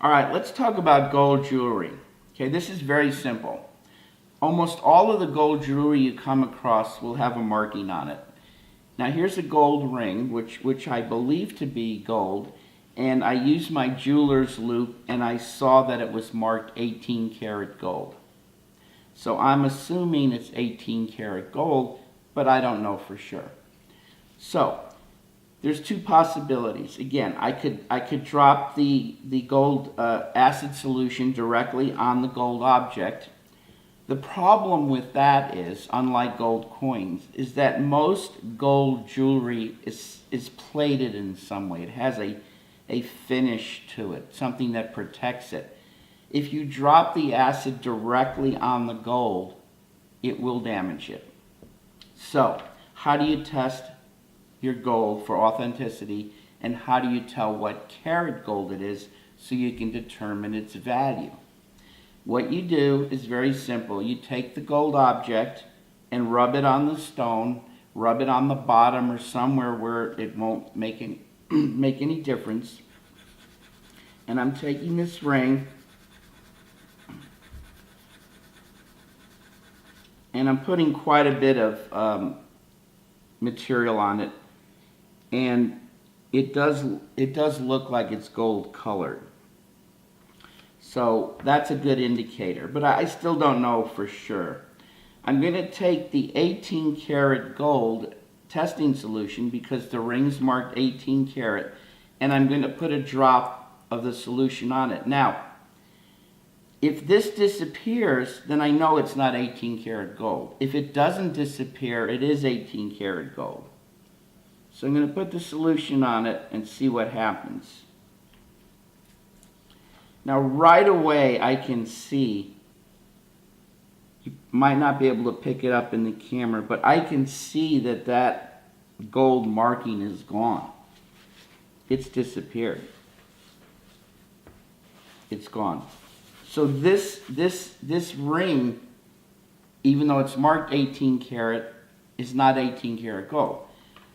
All right, let's talk about gold jewelry. Okay, this is very simple. Almost all of the gold jewelry you come across will have a marking on it. Now here's a gold ring, which I believe to be gold, and I used my jeweler's loupe and I saw that it was marked 18 karat gold. So I'm assuming it's 18 karat gold, but I don't know for sure. So there's two possibilities. Again, I could drop the gold acid solution directly on the gold object. The problem with that is, unlike gold coins, is that most gold jewelry is plated in some way. It has a finish to it, something that protects it. If you drop the acid directly on the gold, it will damage it. So, how do you test your gold for authenticity, and how do you tell what carat gold it is so you can determine its value? What you do is very simple. You take the gold object and rub it on the stone, rub it on the bottom or somewhere where it won't make any, make any difference. And I'm taking this ring and I'm putting quite a bit of material on it, and it does look like it's gold colored. So that's a good indicator, but I still don't know for sure. I'm going to take the 18 karat gold testing solution because the ring's marked 18 karat, and I'm going to put a drop of the solution on it. Now, if this disappears, then I know it's not 18 karat gold. If it doesn't disappear, it is 18 karat gold. So I'm going to put the solution on it and see what happens. Now right away I can see, you might not be able to pick it up in the camera, but I can see that that gold marking is gone. It's disappeared. It's gone. So this ring, even though it's marked 18 karat, is not 18 karat gold.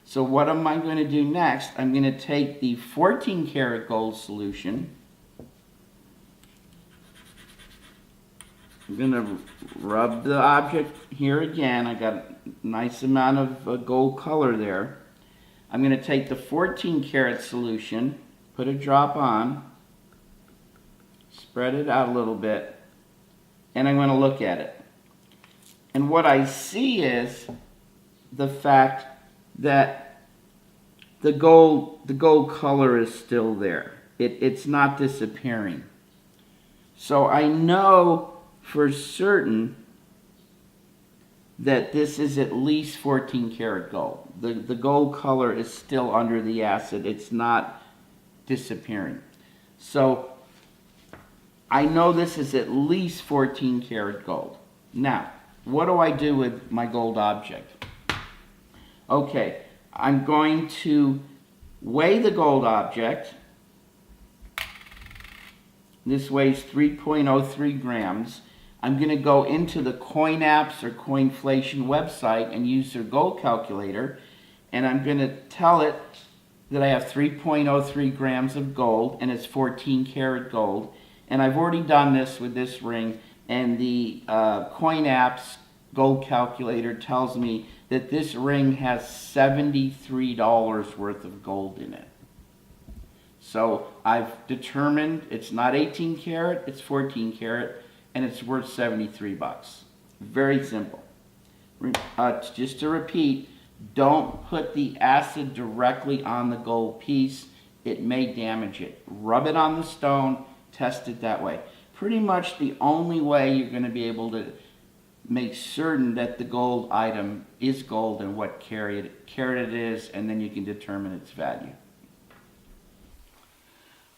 So what am I going to do next? I'm going to take the 14 karat gold solution. I'm going to rub the object here again. I got a nice amount of gold color there. I'm going to take the 14 karat solution, put a drop on, spread it out a little bit, and I'm going to look at it. And what I see is the fact that the gold color is still there. It's not disappearing. So I know for certain that this is at least 14 karat gold. The gold color is still under the acid. It's not disappearing. So I know this is at least 14 karat gold. Now, what do I do with my gold object? Okay, I'm going to weigh the gold object. This weighs 3.03 grams. I'm going to go into the Coinapps or Coinflation website and use their gold calculator, and I'm going to tell it that I have 3.03 grams of gold and it's 14 karat gold. And I've already done this with this ring, and the Coinapps gold calculator tells me that this ring has $73 worth of gold in it. So I've determined it's not 18 karat, it's 14 karat, and it's worth 73 bucks. Very simple. Just to repeat, don't put the acid directly on the gold piece. It may damage it. Rub it on the stone, test it that way. Pretty much the only way you're going to be able to make certain that the gold item is gold and what carat it is, and then you can determine its value.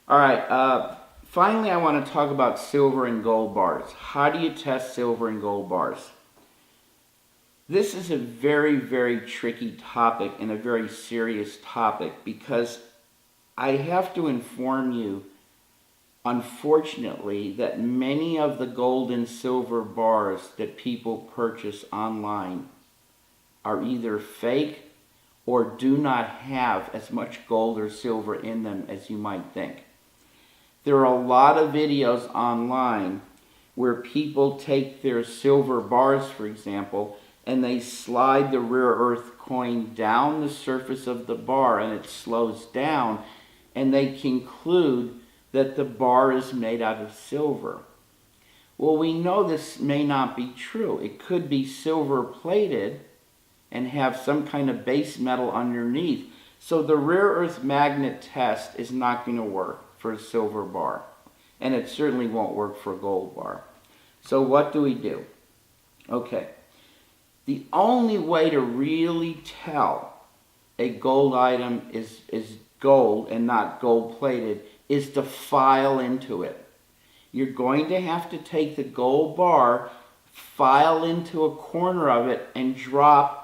All right, finally I want to talk about silver and gold bars. How do you test silver and gold bars? This is a very, very tricky topic and a very serious topic because I have to inform you, unfortunately, that many of the gold and silver bars that people purchase online are either fake or do not have as much gold or silver in them as you might think. There are a lot of videos online where people take their silver bars, for example, and they slide the rare earth coin down the surface of the bar and it slows down, and they conclude that the bar is made out of silver. Well, we know this may not be true. It could be silver plated and have some kind of base metal underneath. So the rare earth magnet test is not going to work for a silver bar. And it certainly won't work for a gold bar. So what do we do? Okay. The only way to really tell a gold item is gold and not gold plated is to file into it. You're going to have to take the gold bar, file into a corner of it, and drop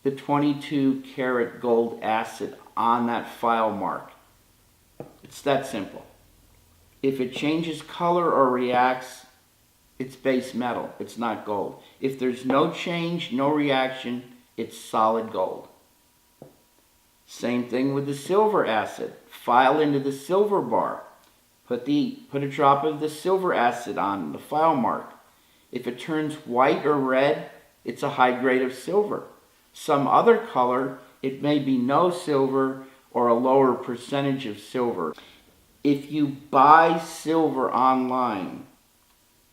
the 22 karat gold acid on that file mark. It's that simple. If it changes color or reacts, it's base metal. It's not gold. If there's no change, no reaction, it's solid gold. Same thing with the silver acid. File into the silver bar. Put a drop of the silver acid on the file mark. If it turns white or red, it's a high grade of silver. Some other color, it may be no silver or a lower percentage of silver. If you buy silver online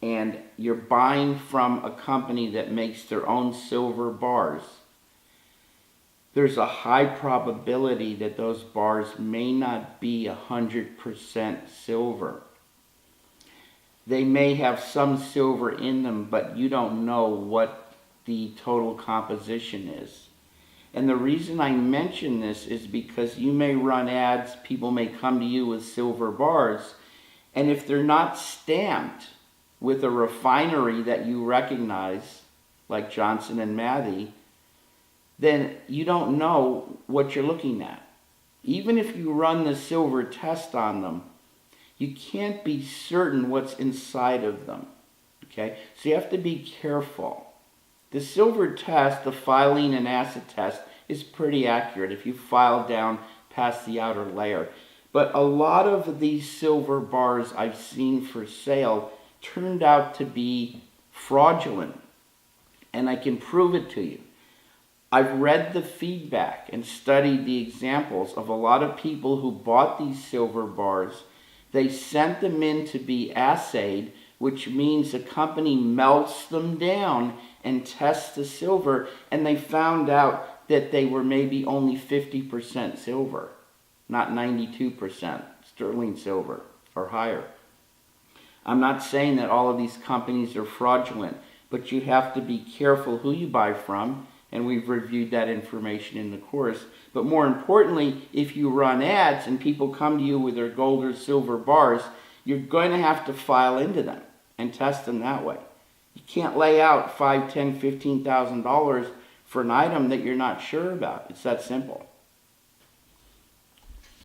and you're buying from a company that makes their own silver bars, there's a high probability that those bars may not be 100% silver. They may have some silver in them, but you don't know what the total composition is. And the reason I mention this is because you may run ads, people may come to you with silver bars, and if they're not stamped with a refinery that you recognize, like Johnson and Matthey, then you don't know what you're looking at. Even if you run the silver test on them, you can't be certain what's inside of them. Okay? So you have to be careful. The silver test, the filing and acid test, is pretty accurate if you file down past the outer layer. But a lot of these silver bars I've seen for sale turned out to be fraudulent. And I can prove it to you. I've read the feedback and studied the examples of a lot of people who bought these silver bars. They sent them in to be assayed, which means the company melts them down and tests the silver, and they found out that they were maybe only 50% silver, not 92% sterling silver or higher. I'm not saying that all of these companies are fraudulent, but you have to be careful who you buy from, and we've reviewed that information in the course. But more importantly, if you run ads and people come to you with their gold or silver bars, you're going to have to file into them and test them that way. You can't lay out $5,000, $10,000, $15,000 for an item that you're not sure about. It's that simple.